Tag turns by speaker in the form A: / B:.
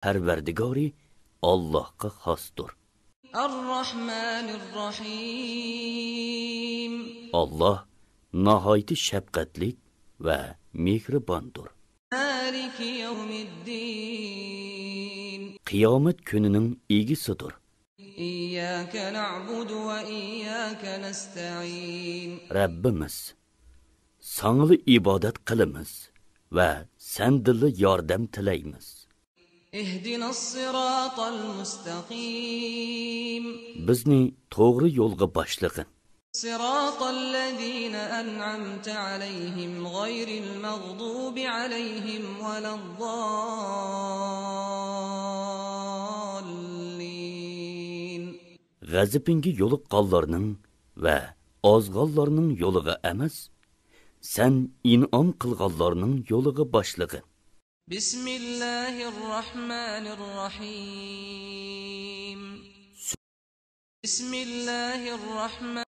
A: Parvardigori Allohga xosdir.
B: Ar-Rahmanir-Rahim.
A: Alloh nihoyat shafqatli va mehribondir.
B: Maliki yawmiddin.
A: Qiyomat kunining egisidir.
B: İyyâke na'budu ve iyyâke nesta'in.
A: Rabbimiz, sanlı ibodat qilamiz va sendili yordam tilaymiz.
B: Ihdinas siratal mustaqim.
A: Bizni to'g'ri yo'lga boshlig'in.
B: Siratal ladzina an'amta alayhim ghayril maghdubi alayhim veladdallin.
A: G'azabinga yo'liqqanlarning va ozg'onlarning yo'liga emas, sen in'om qilganlarning yo'liga boshlig'in.
B: Bismillahirrahmanirrahim. Bismillahirrahmanirrahim.